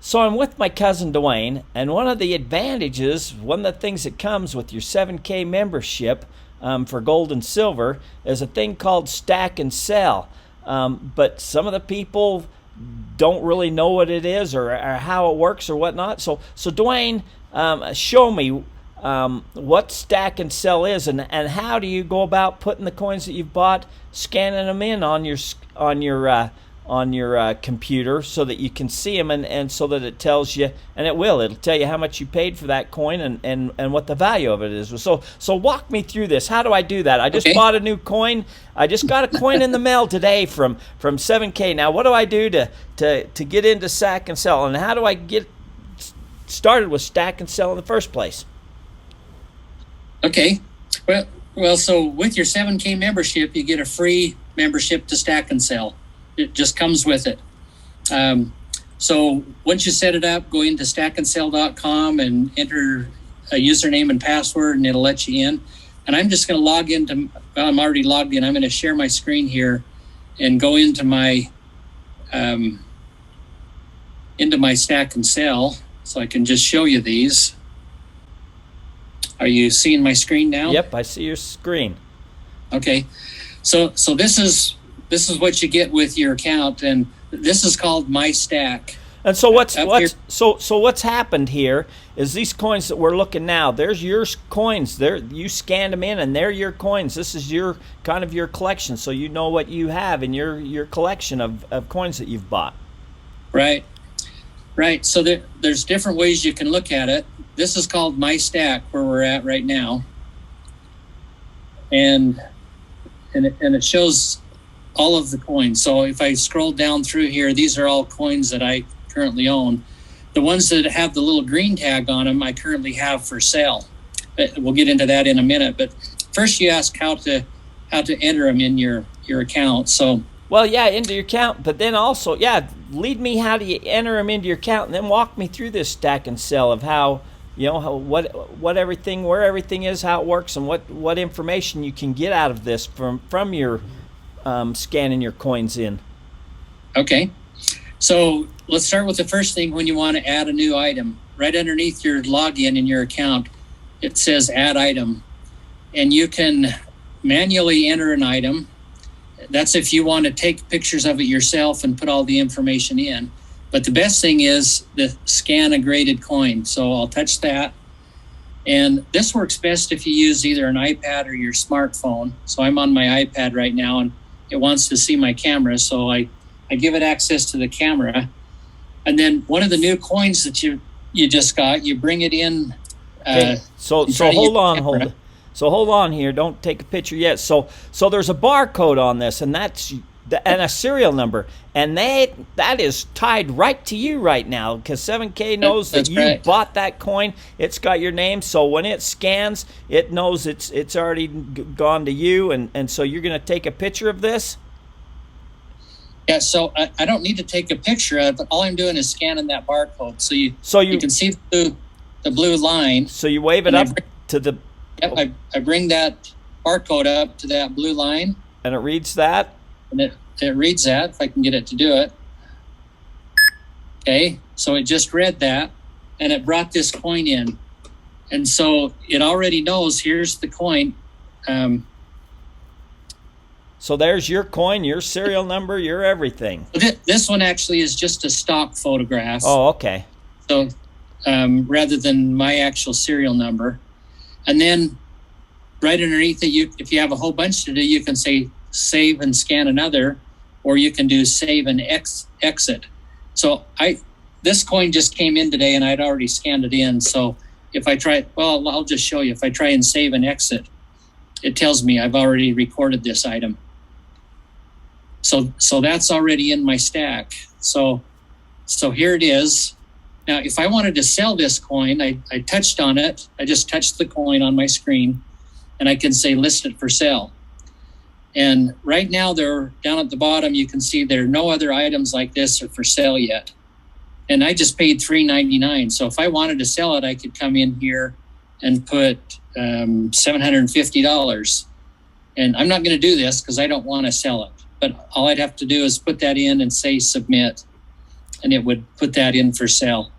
So I'm with my cousin Dwayne, and one of the advantages, one of the things that comes with your 7K membership for gold and silver is a thing called stack and sell. But some of the people don't really know what it is or how it works or whatnot. So Dwayne, show me what stack and sell is, and how do you go about putting the coins that you've bought, scanning them in on your computer so that you can see them, and so that it tells you, and it'll tell you how much you paid for that coin and what the value of it is. So walk me through this. How do I do that? I just bought a new coin. I just got a coin in the mail today from 7K. Now what do I do to get into stack and sell, and how do I get started with stack and sell in the first place? Okay. Well, so with your 7K membership, you get a free membership to Stack and Sell. It just comes with it. So once you set it up, go into stackandsell.com and enter a username and password, and it'll let you in. And I'm just going to log into, well, I'm already logged in. I'm going to share my screen here and go into my Stack and Sell, so I can just show you these. Are you seeing my screen now? Yep, I see your screen. Okay, so this is what you get with your account, and this is called My Stack. And so what's happened here is these coins that we're looking now. There's your coins. There, you scanned them in, and they're your coins. This is your kind of your collection, so you know what you have in your collection of coins that you've bought. Right. So there's different ways you can look at it. This is called My Stack, where we're at right now, and it shows all of the coins. So if I scroll down through here, these are all coins that I currently own. The ones that have the little green tag on them, I currently have for sale. We'll get into that in a minute. But first, you ask how to enter them in your account. So. Well, yeah, into your account, but then also, lead me how do you enter them into your account, and then walk me through this stack and sell of how, what everything, where everything is, how it works, and what information you can get out of this from your scanning your coins in. Okay, so let's start with the first thing. When you want to add a new item, right underneath your login in your account, it says Add Item, and you can manually enter an item. That's if you want to take pictures of it yourself and put all the information in. But the best thing is the scan a graded coin. So I'll touch that. And this works best if you use either an iPad or your smartphone. So I'm on my iPad right now, and it wants to see my camera. So I give it access to the camera. And then one of the new coins that you just got, you bring it in. Okay. So hold on here. Don't take a picture yet. So there's a barcode on this, and and a serial number, and that is tied right to you right now, because 7K knows that you bought that coin. It's got your name, so when it scans, it knows it's already gone to you, and so you're going to take a picture of this. Yeah, so I don't need to take a picture of it, but all I'm doing is scanning that barcode, so you can see the blue line. So you wave it up to the. Yep, I bring that barcode up to that blue line. And it reads that? And it reads that, if I can get it to do it. Okay, so it just read that, and it brought this coin in. And so it already knows, here's the coin. So there's your coin, your serial number, your everything. This one actually is just a stock photograph. Oh, okay. So rather than my actual serial number. And then right underneath it, if you have a whole bunch to do, you can say save and scan another, or you can do save and exit. So this coin just came in today, and I'd already scanned it in. So if I try, well, I'll just show you. If I try and save and exit, it tells me I've already recorded this item. So that's already in my stack. So here it is. Now, if I wanted to sell this coin, I touched on it. I just touched the coin on my screen, and I can say list it for sale. And right now, they're down at the bottom. You can see there are no other items like this are for sale yet. And I just paid $3.99. So if I wanted to sell it, I could come in here and put $750. And I'm not going to do this because I don't want to sell it. But all I'd have to do is put that in and say submit. and it would put that in for sale.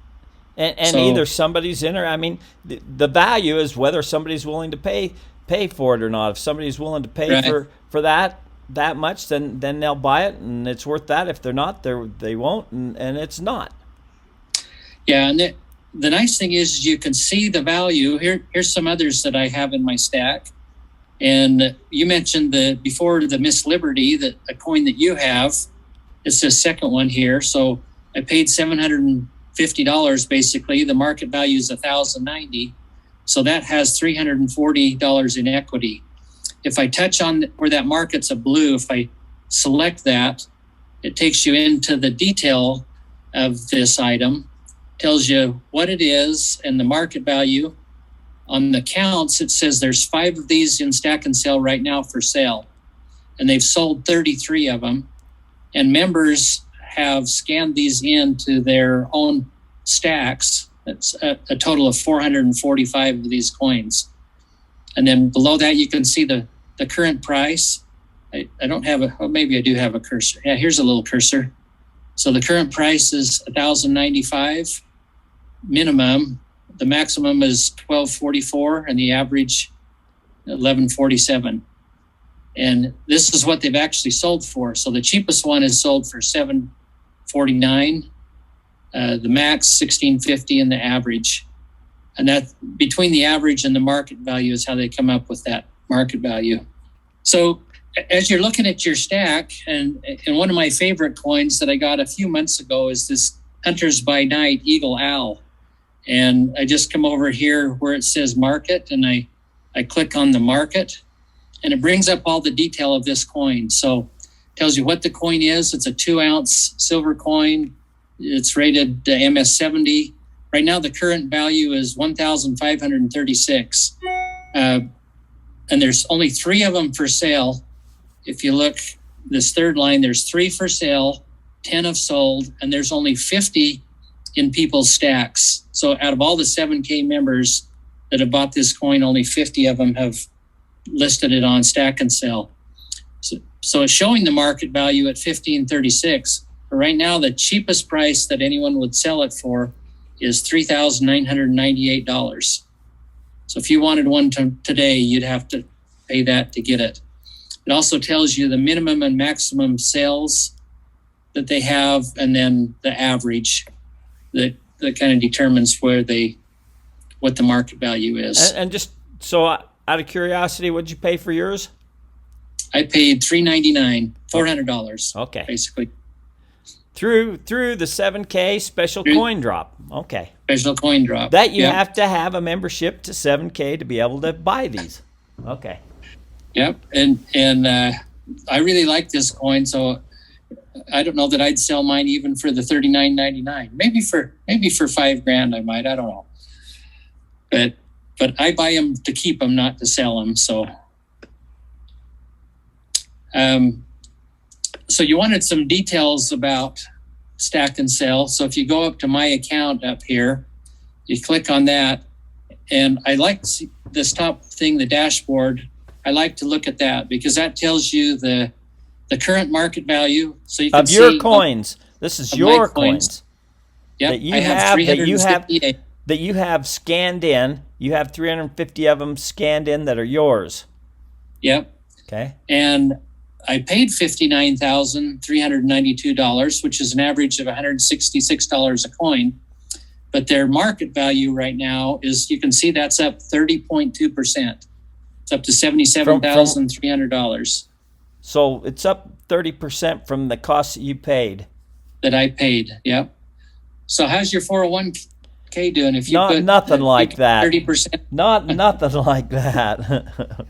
And So- either somebody's in, or I mean, the value is whether somebody's willing to pay for it or not. If somebody's willing to pay Right. for that much, then they'll buy it, and it's worth that. If they're not, they won't, and it's not. Yeah, and the nice thing is you can see the value. Here's some others that I have in my stack. And you mentioned before the Miss Liberty, that a coin that you have. It's the second one here. So I paid $750 basically. The market value is $1,090. So that has $340 in equity. If I touch on where that market's a blue, if I select that, it takes you into the detail of this item, tells you what it is and the market value. On the counts, it says there's 5 of these in stack and sale right now for sale. And they've sold 33 of them. And members have scanned these into their own stacks. That's a total of 445 of these coins. And then below that, you can see the current price. I don't have maybe I do have a cursor. Yeah, here's a little cursor. So the current price is $1,095 minimum. The maximum is $1,244, and the average $1,147. And this is what they've actually sold for. So the cheapest one is sold for $749, the max $1,650, and the average. And that between the average and the market value is how they come up with that market value. So as you're looking at your stack, and one of my favorite coins that I got a few months ago is this Hunters by Night Eagle Owl. And I just come over here where it says market, and I click on the market, and it brings up all the detail of this coin. So it tells you what the coin is. It's a 2-ounce silver coin. It's rated MS70. Right now, the current value is $1,536. And there's only 3 of them for sale. If you look, this third line, there's 3 for sale, 10 have sold, and there's only 50 in people's stacks. So out of all the 7K members that have bought this coin, only 50 of them have listed it on stack and sell. So it's showing the market value at $1,536. But right now, the cheapest price that anyone would sell it for is $3,998. So if you wanted one today, you'd have to pay that to get it. It also tells you the minimum and maximum sales that they have, and then the average that kind of determines what the market value is. And just so out of curiosity, what'd you pay for yours? I paid $399, $400. Okay. Basically. Through the 7K special coin drop. Okay. Special coin drop. That you have to have a membership to 7K to be able to buy these. Okay. Yep. And I really like this coin, so I don't know that I'd sell mine even for the $39.99. Maybe for $5,000 I might. I don't know. But I buy them to keep them, not to sell them. So so you wanted some details about stack and sell. So if you go up to my account up here, you click on that, and I like this top thing, the dashboard. I like to look at that because that tells you the current market value. So you can of your see coins. This is your coins. Yep, that you I have 358. that you have scanned in. You have 350 of them scanned in that are yours. Yep. Okay. And I paid $59,392, which is an average of $166 a coin. But their market value right now is, you can see that's up 30.2%. It's up to $77,300. So it's up 30% from the cost that you paid. That I paid, yep. So how's your 401k doing? If you Not nothing like that. 30%. Nothing like that.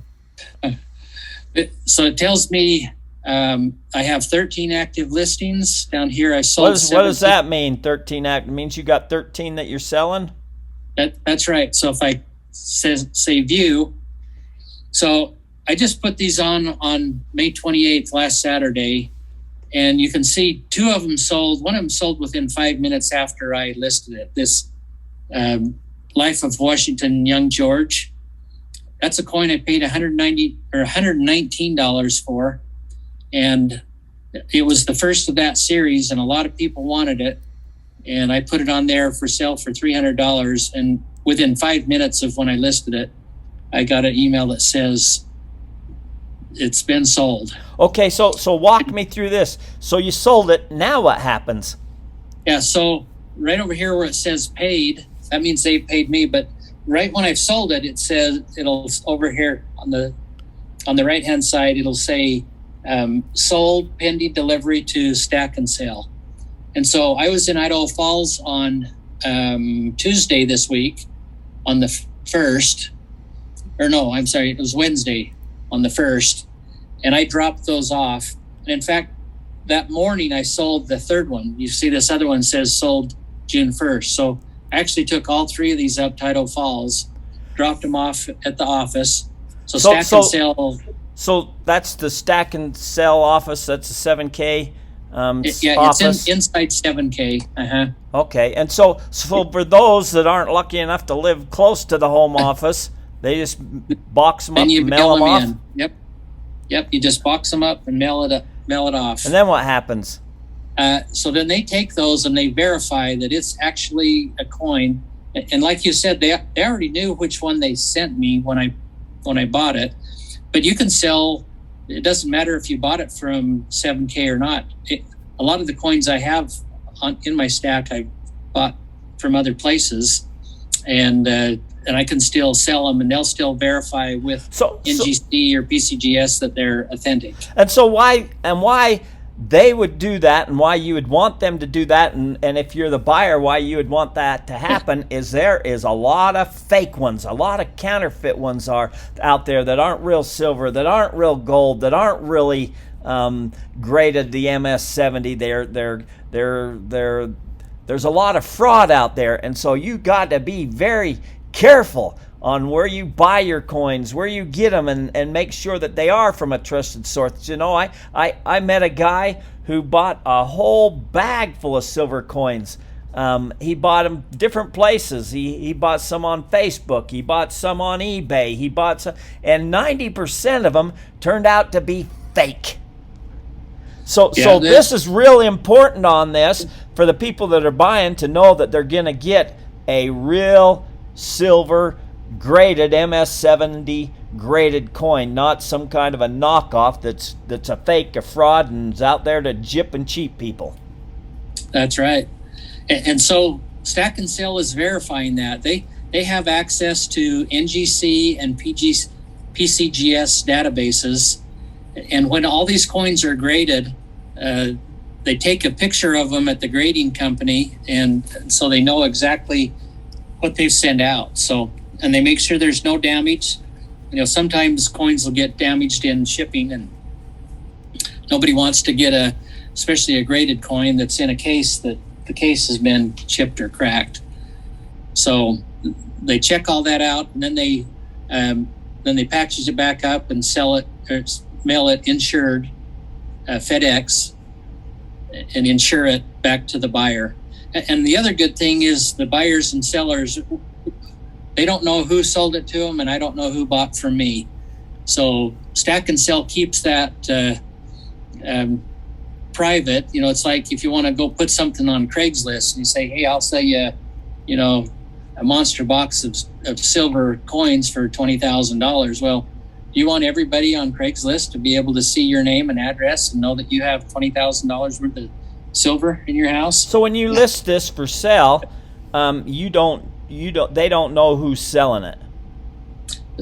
So it tells me I have 13 active listings down here. I sold. What does that mean? 13 active means you got 13 that you're selling. That's right. So if I say view, so I just put these on May 28th, last Saturday, and you can see 2 of them sold. One of them sold within 5 minutes after I listed it. This Life of Washington Young George. That's a coin I paid $119 for, and it was the first of that series, and a lot of people wanted it. and I put it on there for sale for $300. And within 5 minutes of when I listed it, I got an email that says it's been sold. Okay, so walk me through this. So you sold it. Now what happens? Yeah, so right over here where it says paid, that means they paid me. But right when I've sold it, it says, it'll over here on the right hand side, it'll say sold pending delivery to Stack and Sale. And so I was in Idaho Falls on Tuesday this week on the 1st, or no, I'm sorry, it was Wednesday on the 1st, and I dropped those off. And in fact, that morning I sold the third one. You see this other one says sold June 1st. So I actually took all 3 of these up to Idaho Falls, dropped them off at the office. So Stack and Sell. So that's the Stack and Sell office. That's the 7K office. It's inside 7K. Uh-huh. Okay, and so for those that aren't lucky enough to live close to the home office, they just box them up and mail them off? In. Yep, you just box them up and mail it off. And then what happens? So then they take those and they verify that it's actually a coin. And like you said, they already knew which one they sent me when I bought it. But you can sell, it doesn't matter if you bought it from 7K or not. A lot of the coins I have in my stack, I bought from other places, and I can still sell them, and they'll still verify with NGC or PCGS that they're authentic. And so why they would do that, and why you would want them to do that, and if you're the buyer, why you would want that to happen is there is a lot of fake ones, a lot of counterfeit ones are out there that aren't real silver, that aren't real gold, that aren't really graded the MS70. There's a lot of fraud out there, and so you got to be very careful on where you buy your coins, where you get them, and make sure that they are from a trusted source. You know, I met a guy who bought a whole bag full of silver coins. He bought them different places. He bought some on Facebook. He bought some on eBay. He bought some, and 90% of them turned out to be fake. So this is really important on this for the people that are buying to know that they're going to get a real silver graded MS70 graded coin, not some kind of a knockoff that's a fake, a fraud, and is out there to gyp and cheat people. That's right. And so Stack and Sell is verifying that. They have access to NGC and PCGS databases. And when all these coins are graded, they take a picture of them at the grading company, and so they know exactly what they've sent out. So, and they make sure there's no damage. You know, sometimes coins will get damaged in shipping, and nobody wants to get especially a graded coin that's in a case that the case has been chipped or cracked. So they check all that out, and then they package it back up and sell it or mail it insured, FedEx, and insure it back to the buyer. And the other good thing is the buyers and sellers, they don't know who sold it to them, and I don't know who bought from me. So Stack and Sell keeps that private. You know, it's like if you want to go put something on Craigslist and you say, hey, I'll sell you, a monster box of silver coins for $20,000. Well, you want everybody on Craigslist to be able to see your name and address and know that you have $20,000 worth of silver in your house. So when you list this for sale, they don't know who's selling it.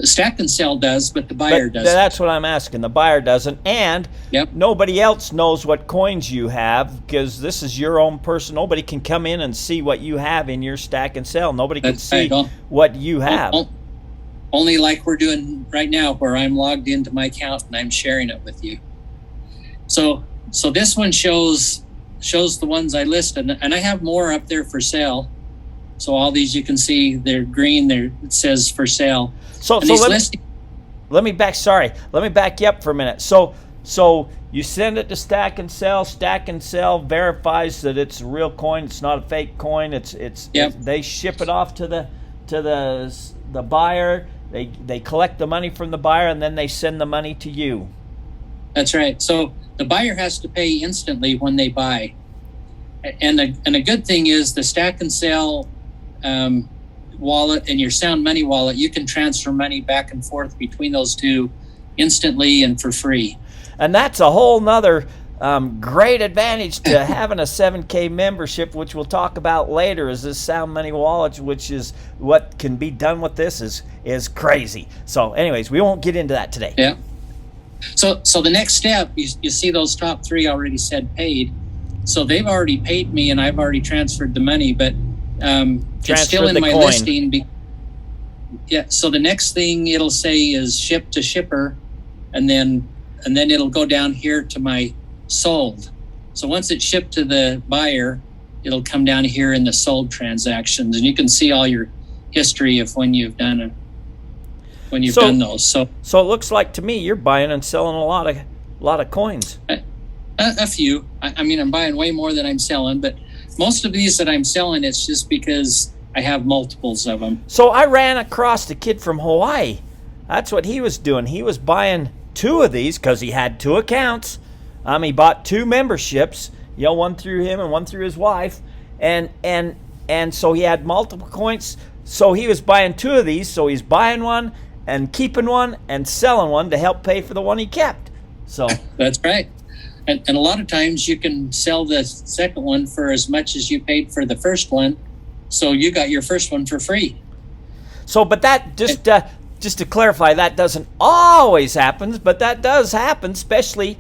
Stack and Sell does, but the buyer doesn't. That's what I'm asking. The buyer doesn't, and nobody else knows what coins you have, because this is your own person. Nobody can come in and see what you have in your Stack and Sell. Nobody can see what you have. Only like we're doing right now, where I'm logged into my account and I'm sharing it with you. So this one shows the ones I listed, and I have more up there for sale. So all these you can see, they're green. It says for sale. So let me back you up for a minute. So you send it to Stack and Sell. Stack and Sell verifies that it's a real coin. It's not a fake coin. They ship it off to the buyer. They collect the money from the buyer, and then they send the money to you. That's right. So the buyer has to pay instantly when they buy. And a good thing is the stack and sell wallet and your sound money wallet, you can transfer money back and forth between those two instantly and for free. And that's a whole nother great advantage to having a 7K membership, which we'll talk about later, is this sound money wallet, which is what can be done with this is crazy. So anyways, we won't get into that today. Yeah. So the next step, you see those top three already said paid. So they've already paid me and I've already transferred the money, but it's still in my coin. listing. Yeah. So the next thing it'll say is ship to shipper, and then it'll go down here to my sold. So once it's shipped to the buyer, it'll come down here in the sold transactions, and you can see all your history of when you've done it. When you've done those. So it looks like to me you're buying and selling a lot of coins. A few. I mean, I'm buying way more than I'm selling, but most of these that I'm selling, it's just because I have multiples of them. So I ran across a kid from Hawaii. That's what he was doing. He was buying 2 of these because he had 2 accounts. He bought 2 memberships, one through him and one through his wife, and so he had multiple coins. So he was buying 2 of these. So he's buying one and keeping one and selling one to help pay for the one he kept. So that's right. And a lot of times you can sell the second one for as much as you paid for the first one. So you got your first one for free. So, but that just to clarify, that doesn't always happen, but that does happen, especially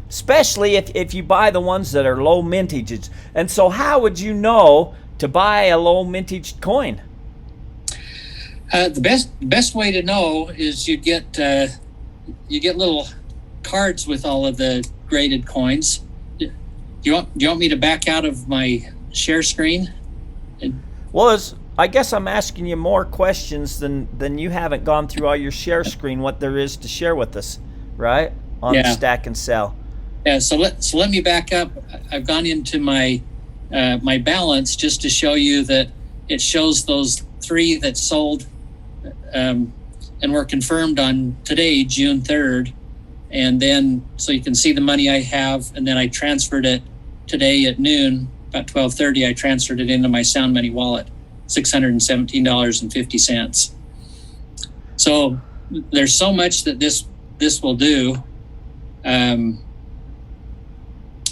if you buy the ones that are low mintages. And so how would you know to buy a low mintage coin? The best way to know is you get little cards with all of the graded coins. Do you want me to back out of my share screen? Well, I guess I'm asking you more questions than you haven't gone through all your share screen, what there is to share with us, right? On the stack and sell. Yeah, so let me back up. I've gone into my my balance just to show you that it shows those 3 that sold and were confirmed on today, June 3rd. And then, so you can see the money I have, and then I transferred it today at noon, about 12:30. I transferred it into my Sound Money wallet, $617.50. So there's so much that this will do.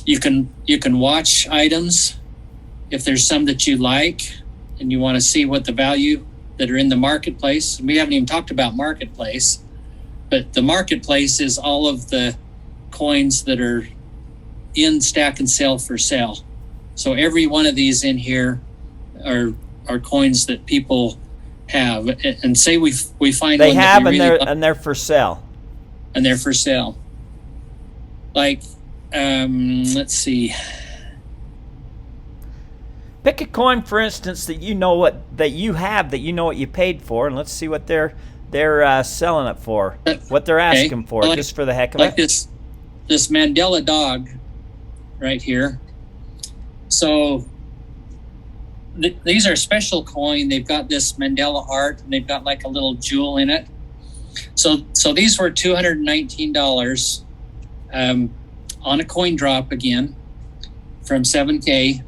You can watch items if there's some that you like, and you want to see what the value that are in the marketplace. We haven't even talked about marketplace. But the marketplace is all of the coins that are in stack and sell for sale. So every one of these in here are coins that people have, and say we find they one have that we and really they're for sale. And they're for sale. Like, let's see. Pick a coin, for instance, that you know what you paid for, and let's see what they're selling it for, what they're asking for, like, just for the heck of like it. This Mandela dog right here. So these are special coin. They've got this Mandela art, and they've got like a little jewel in it. So these were $219 on a coin drop again from 7K.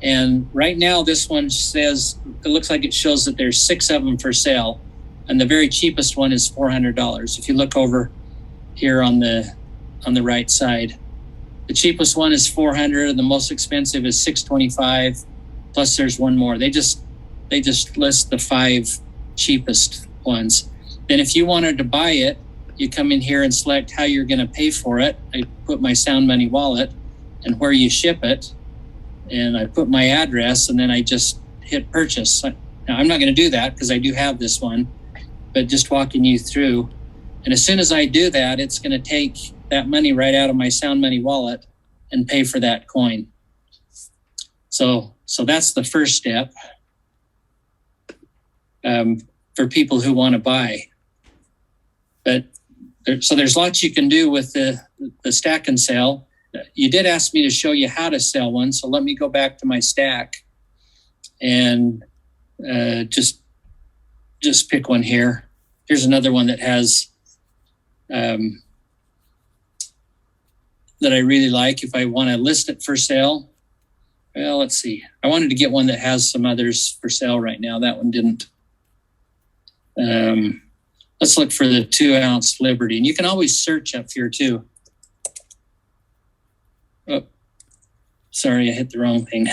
And right now this one says, it looks like it shows that there's 6 of them for sale. And the very cheapest one is $400. If you look over here on the right side, the cheapest one is $400, and the most expensive is $625. Plus, there's one more. They just list the 5 cheapest ones. Then, if you wanted to buy it, you come in here and select how you're going to pay for it. I put my Sound Money wallet and where you ship it, and I put my address, and then I just hit purchase. Now, I'm not going to do that because I do have this one. But just walking you through. And as soon as I do that, it's going to take that money right out of my Sound Money wallet and pay for that coin. So that's the first step for people who want to buy. But there's lots you can do with the stack and sell. You did ask me to show you how to sell one. So let me go back to my stack and just pick one here. Here's another one that has that I really like if I want to list it for sale. Well, let's see. I wanted to get one that has some others for sale right now. That one didn't. Let's look for the 2-ounce Liberty. And you can always search up here too. Oh, sorry, I hit the wrong thing.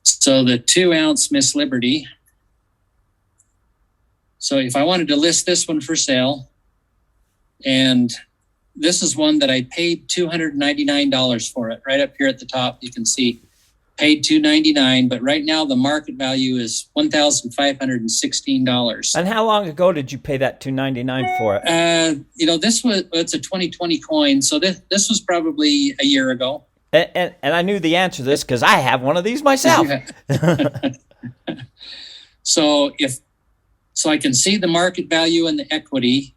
So the 2-ounce Miss Liberty. So if I wanted to list this one for sale, and this is one that I paid $299 for it. Right up here at the top, you can see paid $299, but right now the market value is $1,516. And how long ago did you pay that $299 for it? It's a 2020 coin, so this was probably a year ago. And I knew the answer to this because I have one of these myself. So I can see the market value and the equity.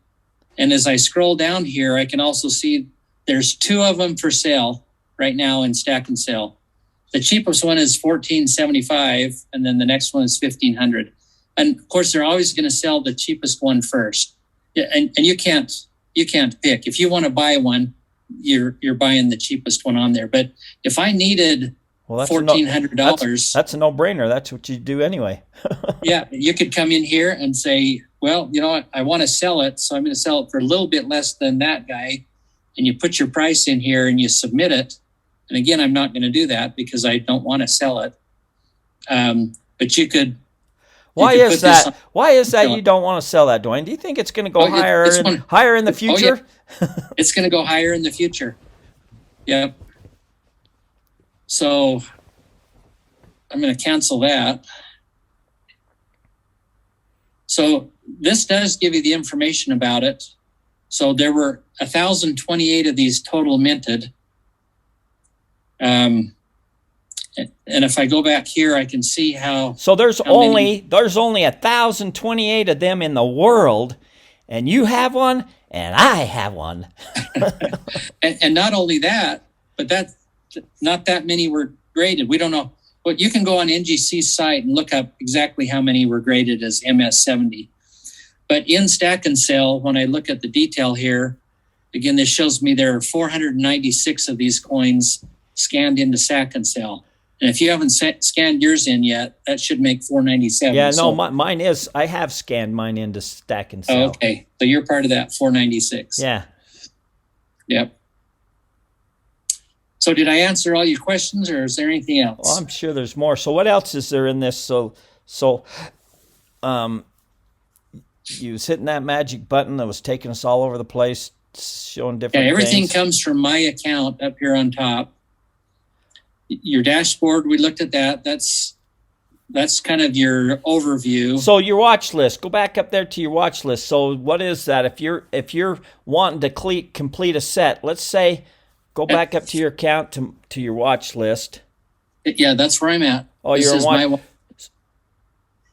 And as I scroll down here, I can also see there's 2 of them for sale right now in stack and sale. The cheapest one is $1,475, and then the next one is $1,500. And of course, they're always going to sell the cheapest one first. Yeah, and you can't pick. If you want to buy one, you're buying the cheapest one on there. But if I needed $1,400, that's a no-brainer. That's what you do anyway. Yeah, you could come in here and say, well, you know what, I want to sell it, so I'm going to sell it for a little bit less than that guy. And you put your price in here and you submit it. And again, I'm not going to do that because I don't want to sell it. But you could. Why is that? Why is that you don't want to sell that, Dwayne? Do you think it's going to go higher in the future? Oh, yeah. It's going to go higher in the future. Yep. So I'm going to cancel that. So this does give you the information about it. So there were 1,028 of these total minted. And if I go back here, I can see how. So there's only 1,028 of them in the world, and you have one, and I have one. and not only that, but not that many were graded. We don't know. But you can go on NGC's site and look up exactly how many were graded as MS70. But in Stack and Sell, when I look at the detail here, again, this shows me there are 496 of these coins scanned into Stack and Sell. And if you haven't scanned yours in yet, that should make 497. Yeah, no, mine is. I have scanned mine into Stack and Sell. Oh, okay, so you're part of that 496. Yeah. Yep. So did I answer all your questions, or is there anything else? Well, I'm sure there's more. So what else is there in this? So you was hitting that magic button that was taking us all over the place, showing different everything things. Comes from my account up here on top. Your dashboard, we looked at that. That's kind of your overview. So your watch list, go back up there to your watch list. So what is that? If you're wanting to complete a set, let's say, go back up to your account to your watch list. Yeah, that's where I'm at. Oh, you're watching.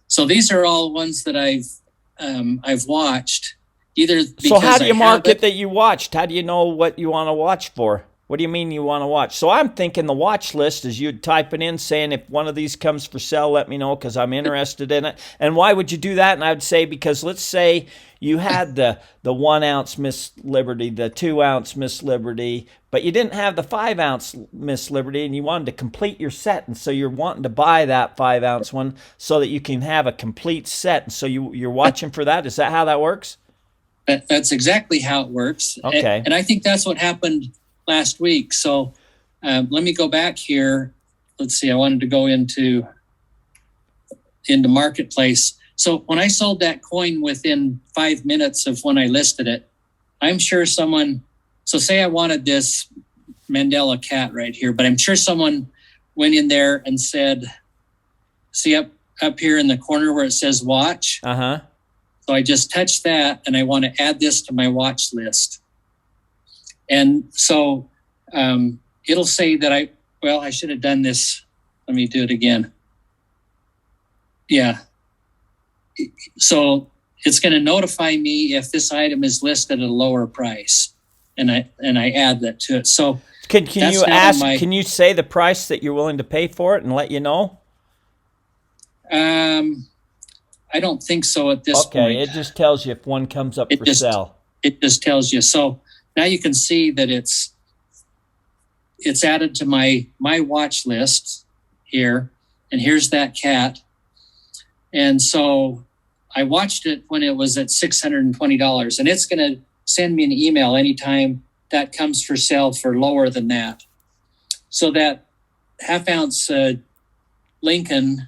So these are all ones that I've watched. Either so how do you mark it that you watched? How do you know what you want to watch for? What do you mean you want to watch? So I'm thinking the watch list is you'd type it in saying if one of these comes for sale, let me know because I'm interested in it. And why would you do that? And I would say because let's say you had the 1 ounce Miss Liberty, the 2 ounce Miss Liberty, but you didn't have the 5 ounce Miss Liberty and you wanted to complete your set. And so you're wanting to buy that 5 ounce one so that you can have a complete set. And so you're watching for that. Is that how that works? That's exactly how it works. Okay. And I think that's what happened last week. So let me go back here. Let's see. I wanted to go into Marketplace. So when I sold that coin within 5 minutes of when I listed it, I'm sure someone, so say I wanted this Mandela cat right here, but I'm sure someone went in there and said, see up here in the corner where it says watch. Uh-huh. So I just touched that and I want to add this to my watch list. And so it'll say that I should have done this. Let me do it again. Yeah. So it's going to notify me if this item is listed at a lower price, and I add that to it. So can you ask? Can you say the price that you're willing to pay for it and let you know? I don't think so at this point. Okay, it just tells you if one comes up for sale. it just tells you. So now you can see that it's added to my watch list here, and here's that cat. And so I watched it when it was at $620, and it's going to send me an email anytime that comes for sale for lower than that. So that half-ounce Lincoln,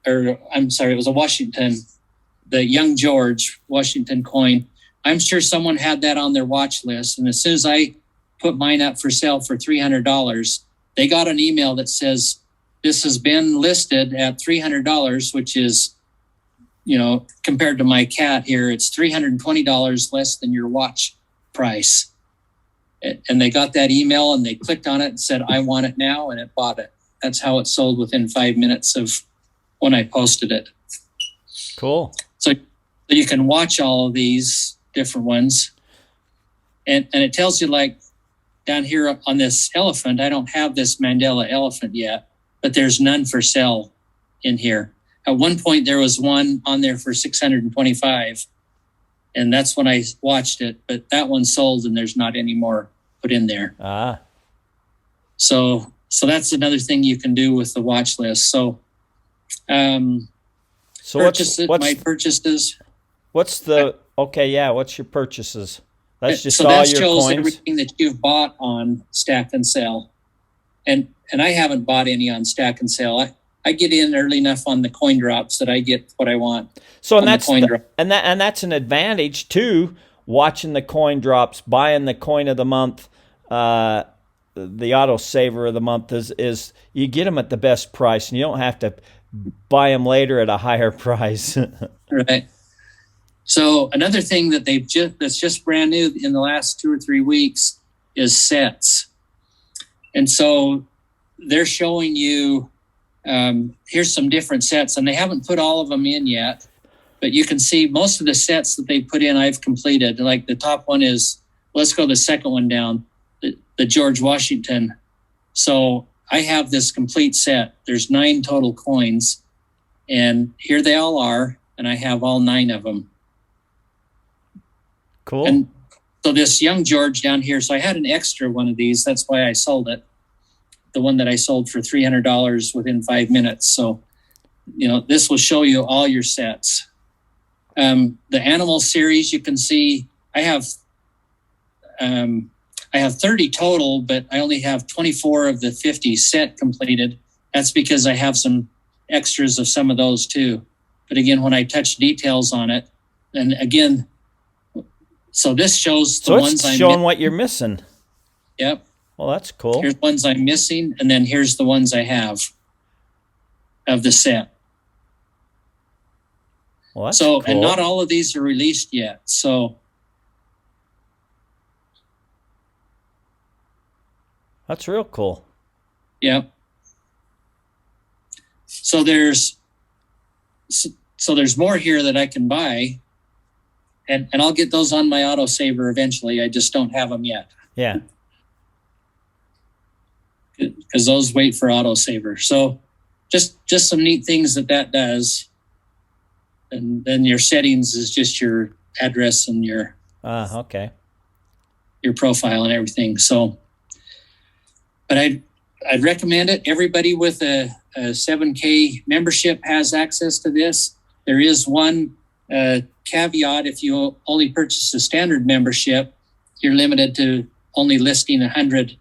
or I'm sorry, it was a Washington, the Young George Washington coin. I'm sure someone had that on their watch list, and as soon as I put mine up for sale for $300, they got an email that says, this has been listed at $300, which is, compared to my cat here, it's $320 less than your watch price. And they got that email and they clicked on it and said, I want it now, and it bought it. That's how it sold within 5 minutes of when I posted it. Cool. So you can watch all of these different ones. And it tells you, like down here on this elephant, I don't have this Mandela elephant yet, but there's none for sale in here. At one point, there was one on there for $625, and that's when I watched it. But that one sold, and there's not any more put in there. Ah. So that's another thing you can do with the watch list. So, my purchases. What's the okay? Yeah, what's your purchases? That's just so all that your shows coins. Everything that you've bought on Stack and Sell, and I haven't bought any on Stack and Sell. I get in early enough on the coin drops that I get what I want. So and that's an advantage too. Watching the coin drops, buying the coin of the month, the auto saver of the month is you get them at the best price, and you don't have to buy them later at a higher price. Right. So another thing that that's just brand new in the last 2 or 3 weeks is sets. And so they're showing you, here's some different sets, and they haven't put all of them in yet, but you can see most of the sets that they put in I've completed. Like the top one is, let's go the second one down, the George Washington. So I have this complete set. There's 9 total coins, and here they all are, and I have all 9 of them. Cool. And so this Young George down here, so I had an extra one of these. That's why I sold it. The one that I sold for $300 within 5 minutes. So, this will show you all your sets. The animal series, you can see I have 30 total, but I only have 24 of the 50 set completed. That's because I have some extras of some of those too. But again, when I touch details on it, and again, so this shows the ones I'm showing what you're missing. Yep. Well, that's cool. Here's ones I'm missing, and then here's the ones I have of the set. Well, that's cool. And not all of these are released yet. So that's real cool. Yep. So there's more here that I can buy, and I'll get those on my autosaver eventually. I just don't have them yet. Yeah. Because those wait for autosaver. So just some neat things that does. And then your settings is just your address and your your profile and everything. So, but I'd recommend it. Everybody with a 7K membership has access to this. There is one caveat: if you only purchase a standard membership, you're limited to only listing 100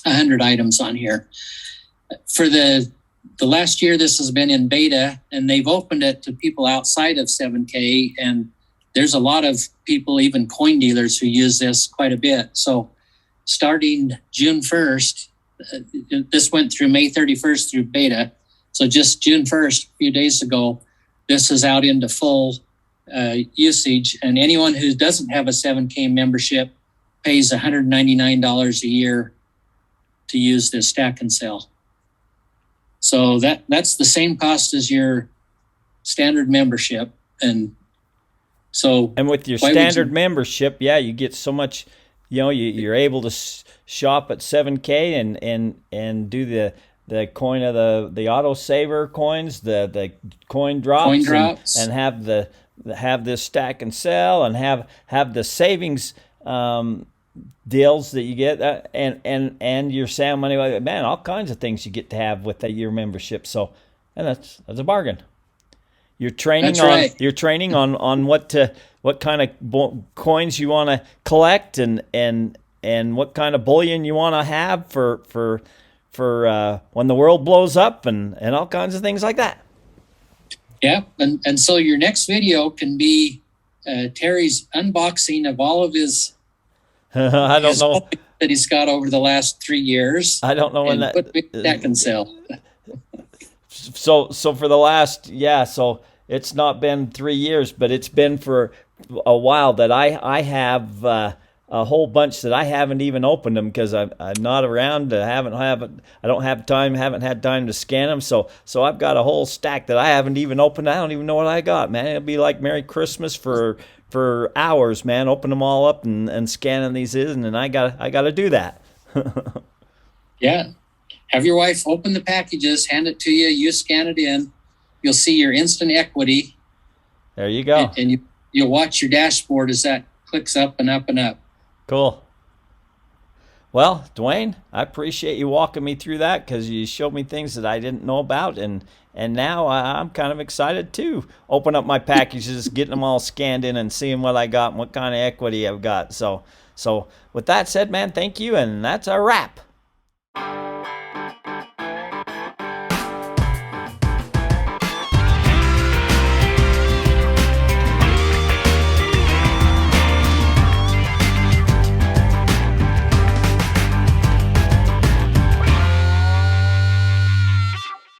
items on here. For the last year, this has been in beta, and they've opened it to people outside of 7K, and there's a lot of people, even coin dealers, who use this quite a bit. So starting June 1st, this went through May 31st through beta. So just June 1st, a few days ago, this is out into full usage, and anyone who doesn't have a 7K membership pays $199 a year to use this Stack and Sell. So that's the same cost as your standard membership. And with your standard membership, you get so much, you're able to shop at 7K and do the coin of the auto saver coins, the coin drops, and have the have this stack and sell, and have the savings deals that you get, and your sound money, man, all kinds of things you get to have with that year membership. So, and that's a bargain. You're training That's right. you're training on what kind of coins you want to collect, and what kind of bullion you want to have for when the world blows up, and all kinds of things like that. Yeah, and so your next video can be Terry's unboxing of all of his I don't know that he's got over the last 3 years. I don't know when that can sell. So for the last, so it's not been 3 years, but it's been for a while that I have a whole bunch that I haven't even opened them, because I'm not around. I don't have time. Haven't had time to scan them. So I've got a whole stack that I haven't even opened. I don't even know what I got, man. It'll be like Merry Christmas for hours, man. Open them all up and scanning these and I gotta do that. Yeah. Have your wife open the packages, hand it to you, you scan it in. You'll see your instant equity. There you go. And you'll watch your dashboard as that clicks up and up and up. Cool. Well, Dwayne, I appreciate you walking me through that, because you showed me things that I didn't know about, and now I'm kind of excited to open up my packages, getting them all scanned in, and seeing what I got and what kind of equity I've got. So with that said, man, thank you, and that's a wrap.